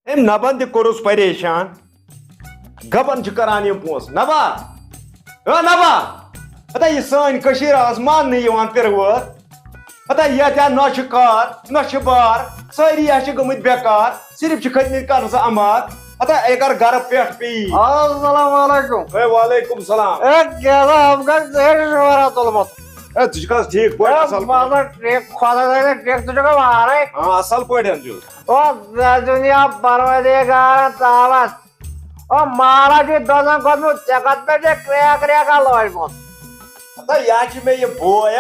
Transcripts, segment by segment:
أمۍ نبن تہِ کوٚرُس پریشان گبن چھِ کران یِم پونٛسہٕ نبا نبا ہتا یہِ سٲنۍ کٔشیٖر آز ماننہٕ یِوان پِروٲر ہتا ییٚتہِ نہ چھُ کار نہ چھُ بار سٲری چھِ گٔمٕتۍ بیکار صرف چھِ کھٔتمٕتۍ کرنہٕ سا امار ہتا اگر گرٕ پٮ۪ٹھ پیٚیی السلام علیکم وعلیکم السلام آپ کا شورا تلمت ژٕ چھُکھ حظ ٹھیٖک پٲٹھۍ اصل ٹھیک خدا ٹھیک تجھے مارے اصل پٲٹھۍ چھُس او دنیا پروردگار تعالیٰ او مارا جی دزن کھوتمت ژےٚ کتھ پٮ۪ٹھ چھےٚ کرٛیک کرٛیکا لٲجمُت ہتا یہِ چھِ مےٚ یہِ بوے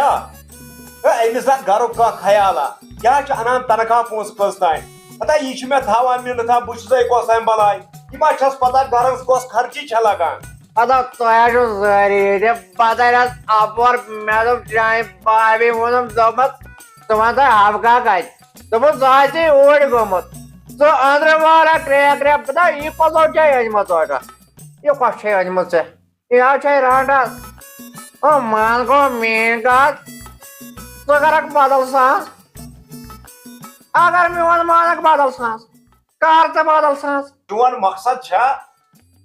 أمِس نہ گرُک کانٛہہ خیالا کیٛاہ چھُ انان تنخواہ پونٛسہٕ کٔژ تانۍ ہتا یہِ چھُ مےٚ تھاوان مِنتھا بہٕ چھُسے کۄس تانۍ بلاے یہِ ما چھس پتہ گرس کۄس خرچی چھےٚ لگان ادا تۄہہِ چھُو سٲری ییٚتہِ پتہٕ حظ اپور مےٚ دوٚپ چانہِ بابی ووٚنُم دوٚپمس ژٕ وَن تہٕ حبکا کتہِ دوٚپُن ژٕ آسی اوٗرۍ گوٚمُت ژٕ أنٛدرٕ واریاہ کرٛیک کرٛیک بہٕ دپ یہِ کۄس چھےٚ أنۍمٕژ ژوٚٹھ یہِ کۄس چھےٚ أنۍمٕژ ژےٚ یہِ حظ چھےٚ رانٛٹس او مان گوٚو میٛٲنۍ کتھ ژٕ کرکھ بدل ساس اگر میون مانکھ بدل ساس کر ژٕ بدل ساس چون مقصد چھا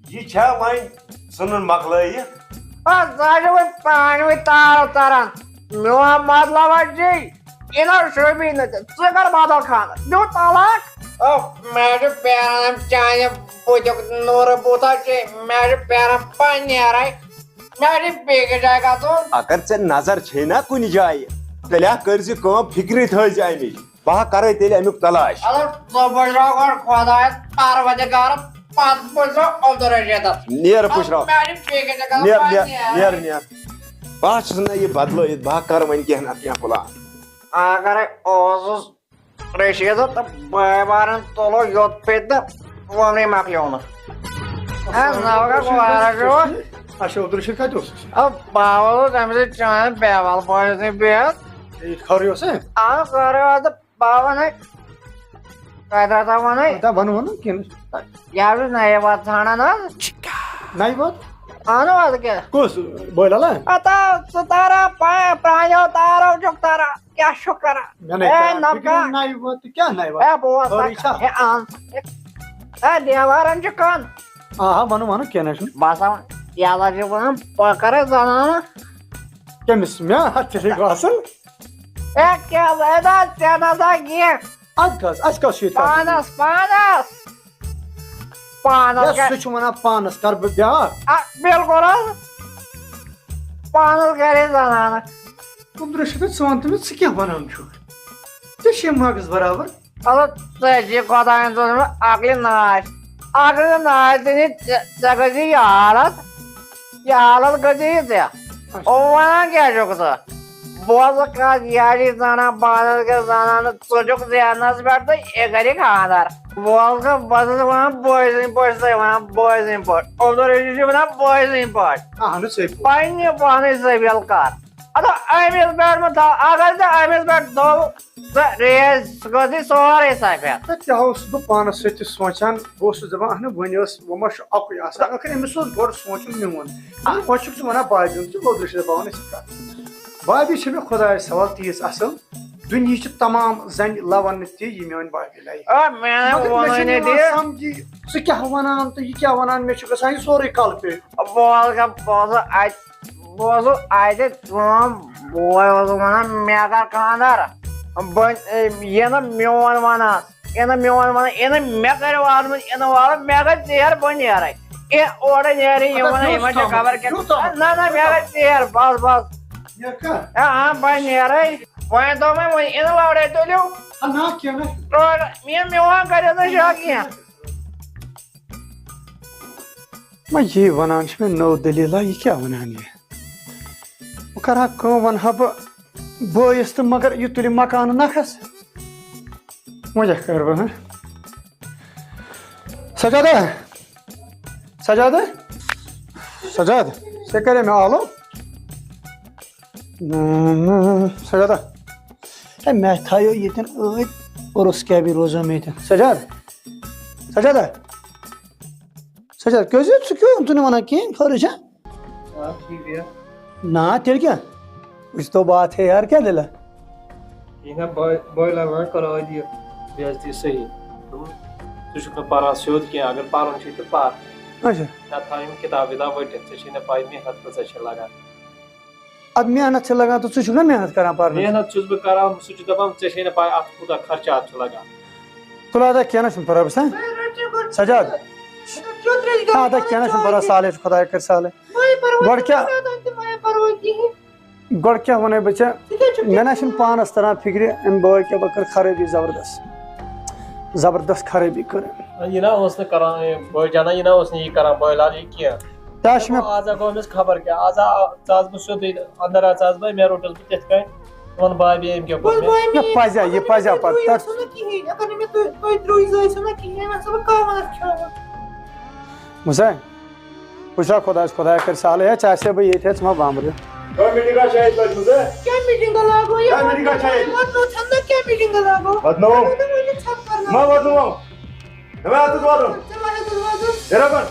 یہِ چھا وۄنۍ ژھٕنُن مۄکلٲیِتھ ژٕ چھُ وۄنۍ پانہٕ ؤنۍ تارو تران میون مطلب حظ چھُ یہِ نہ شوٗبی نہٕ ژٕ ژٕ کر بدل خانٛدر دیُت طلاق مےٚ چھُ پیران چانہِ بُتھیُک نوٗرٕ بُتھ حظ چھُ مےٚ چھُ پیران پنہِ نیرے مےٚ چھُ بیٚکِس جایہِ گژھُن اگر ژےٚ نظر چھے نا کُنہِ جایہِ تیٚلہِ ہا کٔرۍ زِ کٲم فِکرِ تھٲیزِ امِچ بہٕ ہا کرے تیٚلہِ امیُک تلاش ژٕ پُشراو گۄڈٕ خۄدایس پروردگار پتہٕ پُشراو عبدالرشیدس نیر پُشراو مےٚ چھُ بیٚکِس جایہِ گژھُن نیر پنہِ نیر نیرے نیر بہٕ ہا چھُس نہ یہِ بدلٲیِتھ بہٕ ہا کرٕ وۄنۍ کینٛہہ نتہٕ کینٛہہ پٕلان اگرے اوسُس رشیٖدٕ تہٕ بٲے بارٕنۍ تُلو یوٚت پیٚتہِ تہٕ ووٚنُے مۄکلیو نہٕ اچھا عبدالرشید کتہِ اوسُس باوَل اوس اَمہِ سۭتۍ چانہِ بیوال بٲے سٕنٛدۍ بِہِتھ خبرٕے اوس کٔرِو تہٕ بہٕ وَنَے کَتہِ ہسا وَنَے ون ون کینٛہہ یہِ حظ چھُس نَیہِ وَتہٕ ژھانڈان حظ نَیہِ وات اَہنو اَدٕ کیٛاہ کُس بٲے لالا اَتا ژٕ تارا پرٛانیو تارو چھُکھ تاران کیٛاہ چھُکھ کران اے نَبکا نَیہِ وات تہٕ کیٛاہ نَیہِ وات اے بوز اے اَن اے دیوارن چھُ کَن آ ون ون کینٛہہ نہ چھُنہٕ بہٕ ہسا یہِ ہسا چھِ وَنان پۄکرے زنانہٕ کٔمِس مےٚ ہتھ ژےٚ باسان اے کیٛاہ زٲیدا ژےٚ نہ سا کینٛہہ اَدٕ کَس اَسہِ کَس چھُ ییٚتہِ پانس پانس پانس سُہ چھُ وَنان پانس کر بہٕ بیٛاکھ بِلکُل حظ پانس گرے زنانہٕ عبدالرشید ژٕ وَن تہٕ مےٚ ژٕ کیٛاہ وَنان چھُکھ ژےٚ چھے مغز برابر مطلب ژےٚ چھِ خۄداین سوٗزمُت عقلہِ ناش عقلہِ ناش دِنہِ ژےٚ گٔژھی یہِ حالت گٔژھی یہِ ژےٚ وَنان کیٛاہ چھُکھ ژٕ بوزٕ کتھ یارِ زنان پانس گژھِ زنانہٕ ژٕ چھُکھ ذہنس پٮ۪ٹھ تہٕ یہِ کرِ خانٛدر بوز بہٕ چھُس وَنان بٲے سٕنٛدۍ پٲٹھۍ ژٕ وَنان بٲے سٕنٛدۍ پٲٹھۍ عبدالرشیٖد چھُ وَنان بٲے سٕنٛدۍ پٲٹھۍ اہنُو ژےٚ پننہِ پانٕچ سٔبیل کر اَدٕ أمِس پٮ۪ٹھ مہ تھاو اگر ژےٚ أمِس پٮ۪ٹھ تھوٚو ژٕ ریز سُہ گٔژھی سورُے سفید تہِ اوسُس بہٕ پانس سۭتۍ تہِ سونٛچان بہٕ اوسُس دپان اہنُو وۄنۍ وۄنۍ ما چھُ اکُے آسان ٲخٕر أمِس اوس گۄڈٕ سونٛچُن میون وۄنۍ چھُکھ ژٕ وَنان بابی ہُنٛد ژٕ عبدالرشیٖد باون أسۍ کتھ بابی چھِ مےٚ خۄدایس حوال تیٖژ اصٕل دُنہِچہِ تمام زنہِ لون نہٕ تہِ یہِ میٲنۍ بابی لایہِ سمجھی ژٕ کیٛاہ وَنان تہٕ یہِ کیٛاہ وَنان مےٚ چھُ گژھان یہِ سورُے کلہٕ پیٚٹھ بوزُو اَتہِ کٲم بوے اوسُکھ وَنان مےٚ کر خانٛدر یہِ نہٕ میون وَنان یہِ نہٕ میون وَنان یہِ نہٕ مےٚ کَرِ والمُت یہِ نہٕ والُن مےٚ گژھِ ژیر بہٕ نیرے یہِ اورٕ نیرِ یہِ وَنان یِمن چھِ خبر کیٛاہ نہ نہ مےٚ گژھِ ژیر بس بس بہٕ نیرے وۄنۍ دوٚپ مےٚ وۄنۍ یِنہٕ لڑٲے تُلِو میون کٔرِو نہٕ شک کینٛہہ وۄنۍ یی وَنان چھِ مےٚ نٔو دٔلیٖلا یہِ کیٛاہ وَنان یہِ بہٕ کرٕ ہا کٲم وَنہٕ ہا بہٕ بٲیِس تہٕ مگر یہِ تُلہِ مکانہٕ نکھس وۄنۍ کیٛاہ کرٕ بہٕ سجادا سجادا سجاد ژےٚ کَرے مےٚ آلو سجادا ہے مےٚ تھایو ییٚتٮ۪ن ٲدۍ عُرُس کیٛاہ روزو مےٚ ییٚتٮ۪ن سجاد سجادا سجاد کیٛازِ ژٕ کیٛاہ ژٕ نہٕ وَنان کِہیٖنۍ خٲرٕے چھا نہ تیٚلہِ کیٛاہ کچھ تو بات ہے یار کیٛاہ دٔلیٖلا ژٕ پَران سیوٚد کینٛہہ اگر پَرُن چھُے تہٕ پَر اچھا نہ تھاو یِم کِتاب وِتاب ؤٹِتھ ژےٚ چھے نہٕ پَے محنت کۭژاہ چھِ لگان اد محنت سے لگان تو ژٕ چھُکھ نا محنت کران پرنس محنت چھُس بہٕ کران سُہ چھُ دَپان ژےٚ چھے نہٕ پَے اَتھ کوٗتاہ خرچات چھُ لگان تُل ادا کینٛہہ نہ چھُنہٕ پرواے بس سجاد ادا کینٛہہ نہ چھُنہٕ پرواے سالے چھُ خۄداے کر سالے گۄڈٕ کیٛاہ وَنَے بہٕ ژےٚ مےٚ نہ چھُنہٕ پانَس تران فِکرِ أمۍ بٲے کیٛاہ بہٕ کٔر خرٲبی زبردست خرٲبی کٔر أمۍ یہِ نہ اوس نہٕ کران بٲے جانا یہِ نہ اوس نہٕ یہِ کران بٲے لال یہِ کینٛہہ کیٛاہ چھُ مےٚ آز گوٚو أمِس خبر کیٛاہ آز ژاس بہٕ سیوٚدُے اندر ژاس بہٕ مےٚ روٚٹُس بہٕ تِتھ کٔنۍ ووٚن بابی أمۍ کیٛاہ کوٚر مےٚ مےٚ پَزیا یہِ پَزیا پَتہٕ مُسا وٕچھا خۄداے کر سالے ہے ژےٚ آسے بہٕ ییٚتہِ ژٕ ما بامبرِ میٹنگ کا شاید لجمزے کیا میٹنگ کا شاید بدنو ما بدنو نہ ات دوادو درابن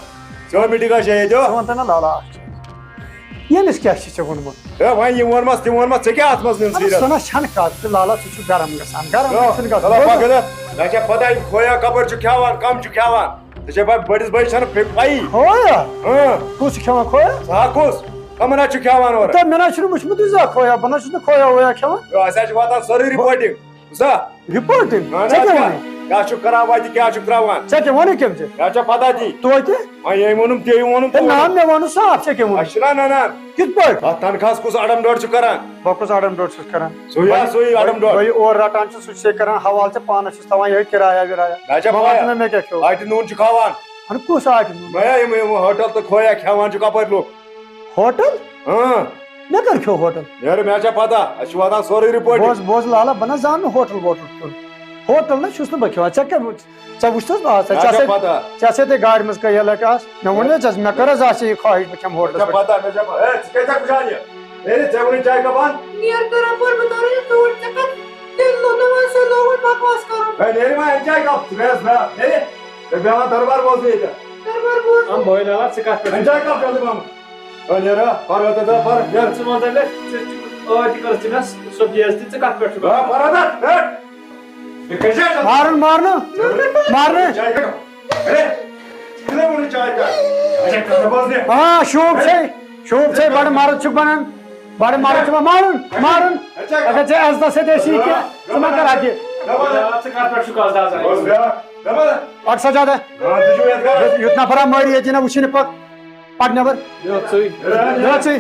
جو میٹنگ کا شاید جو ژٕ وَن تہٕ نہ لالا ییٚمِس کیٛاہ چھِ ژےٚ ووٚنمُت اے وۄنۍ یہِ ووٚنمَس تہِ ووٚنمَس ژےٚ کیٛاہ اَتھ منٛز نیُن سیٖریَس سۄ نہ چھَنہٕ کَتھ تہٕ لالا ژٕ چھُکھ گرم گژھان گرم چھُنہٕ چلو گژھان پَکھ مےٚ چھےٚ پَتہ یہِ کھویا کَپٲرۍ چھُ کھٮ۪وان کَم چھُ کھٮ۪وان ژےٚ چھےٚ بٔڑِس بٲیِس چھَنہٕ پَیی کھویا کُس چھُ کھٮ۪وان کھویا ژٕ ہا کُس کَمن حظ چھُ کھٮ۪وان اورٕ تہٕ مےٚ نہ چھُنہٕ وٕچھمُتٕے زانٛہہ کھویا بہٕ نہ چھُس نہٕ کھویا وویا کھٮ۪وان اَسہِ حظ چھِ واتان سٲرٕے رِپوٹِنٛگ بوٗزتھا رِپوٹِنٛگ ژےٚ کیٛاہ ووٚنُے کیٛاہ چھُکھ کران وَتہِ کیٛاہ چھُکھ ترٛاوان ژےٚ کیٛاہ ووٚنُے کٔمۍ ژےٚ مےٚ چھےٚ پَتہ تی توتہِ وۄنۍ ییٚمۍ ووٚنُم تی ووٚنُم ہے نہ مےٚ ووٚنُے صاف ژےٚ کیٛاہ ووٚنُے اَسہِ چھُنہ نَنان کِتھ پٲٹھۍ اَتھ تنخواہَس کُس اَڑم ڈۄڈ چھُ کران بہٕ کُس اَڑم ڈوٚڈ چھُس کران سُے ہا سُے اَڑم ڈۄڈ بہٕ اورٕ رَٹان چھُس سُہ چھُ کران حوالہٕ ژےٚ پانَس چھُس تھاوان یِہوٚے کِرایا وِرایا مےٚ چھےٚ بہٕ وَنہٕ پَے مےٚ کیٛاہ کھیوٚو آٹہِ نوٗن چھُ کھاوان اَہن کُس آٹہِ نوٗن یِم ہوٹل تہٕ کھویا کھٮ۪وان چھُ کَپٲرۍ لُکھ ہوٹل مےٚ کر کھیوٚو ہوٹل نیرٕ مےٚ چھےٚ پَتہ اَسہِ چھُ واتان سورُے رِپوٹ بوز لالا بہٕ نہ زانہٕ نہٕ ہوٹل ووٹل کھیوٚن ہوٹل نہ چھُس نہٕ بہٕ کھٮ۪وان ژےٚ کیٛاہ ژےٚ وٕچھتھس بہٕ آز ژےٚ آسے ژےٚ گاڑِ منٛز کٔہۍ لَٹہِ آس مےٚ ووٚن ژےٚ مےٚ کٔر حظ آسہِ یہِ خواہِش بہٕ کھٮ۪مہٕ ہوٹلَس دربار بوزنہٕ ییٚتہِ بٲے لالا ژٕ کَتھ پٮ۪ٹھ ژٕ ژٕ وَن تہٕ مےٚ ٲدۍ کٔرٕس ژٕ مےٚ سۄ بےعزتی ژٕ کَتھ پٮ۪ٹھ چھُکھ مارُن مارنہٕ ہاں شوٗب چھے بَڑٕ مرٕد چھُکھ بَنان بَڑٕ مرٕد چھُ مارُن اگر ژےٚ عزتَس سۭتۍ ٲسی کینٛہہ ژٕ ما کر اَتہِ ژٕ کَتھ پٮ۪ٹھ چھُکھ آز پَک سجادا یُتھ نفرا مٲری ییٚتہِ نہ وٕچھِنۍ پَک نٮ۪بر ژٕے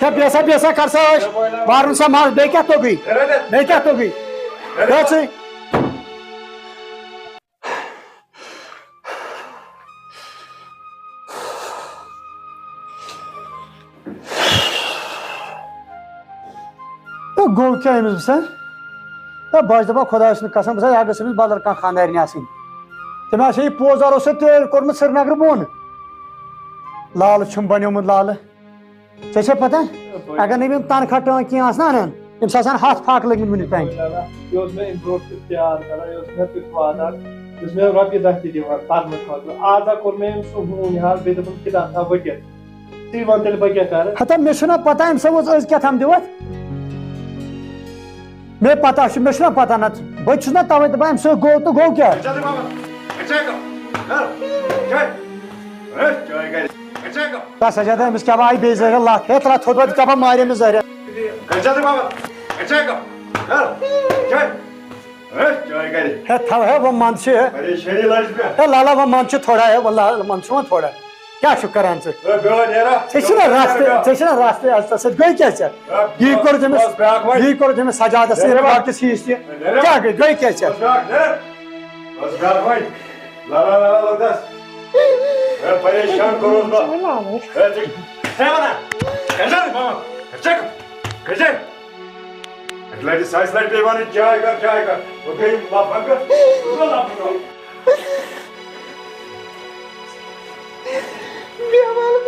ہے بیسا کر سا ٲش مارُن سا مار بیٚیہِ کیٛاہ توٚگٕے ژٕے گوٚو کیٛاہ أمِس بہٕ سا بہٕ چھُس دَپان خۄداے سٕنٛز قسم بہٕ سا اگر أمِس بدل کانٛہہ خانٛدارنہِ آسٕنۍ تٔمۍ آسہِ یہِ پوزار اوس تیٲر کوٚرمُت سرینگرٕ بۄن لالہٕ چھُم بنیومُت لالہٕ ژےٚ چھےٚ پتہ اگر نہٕ یِم تنخواہ ٹٲنٛکۍ کینٛہہ آسہٕ نا اَنان أمِس آسان 100 فاقہٕ لٔگمٕتۍ وٕنیُک تانۍ یہِ اوس مےٚ اَمہِ برونٛٹھ تہِ پیار کران یہِ اوس مےٚ تیُتھ وادار یہِ اوس مےٚ رۄپیہِ دہ تہِ دِوان پرنہٕ خٲطرٕ آز کوٚر مےٚ أمۍ سُہ ہوٗن حظ بیٚیہِ دوٚپُن کِتاب تھاو ؤٹِتھ ژٕے وَن تیٚلہِ بہٕ کیٛاہ کرٕ ہتا مےٚ چھُنہ پتہ أمۍ سا اوس أزۍ کیٛاہ تھام دِوَتھ مےٚ پتہ چھُ مےٚ چھُنہ پتہ نہ بہٕ تہِ چھُس نہ تَوَے دَپان اَمہِ سۭتۍ گوٚو تہٕ گوٚو کیٛاہ تا سجادا أمِس کیٛاہ آیہِ بیٚیہِ زٔہریا لَتھ ہے ترٛا تھوٚد وۄنۍ کیٛاہ مارِ أمِس زٔہریا ہے تھاو ہے وۄنۍ منٛد چھِ ہے لالا وۄنۍ منٛد چھُ تھوڑا ہے منٛد چھُ وۄنۍ تھوڑا کیٛاہ چھُکھ کران ژٕ ژےٚ چھُنہ رستہٕ عزتس سۭتۍ گٔے کیٛاہ ژےٚ یی کوٚرُتھ أمِس سجادس سۭتۍ لۄکٹِس ہِوِس تہِ کیٛاہ گٔے کیٛاہ ژےٚ پریشان کوٚرُس بہٕ لٹہِ 100 لٹہِ پیٚیہِ وَنٕنۍ چاے کر بہٕ گٔیِم بیٚہوان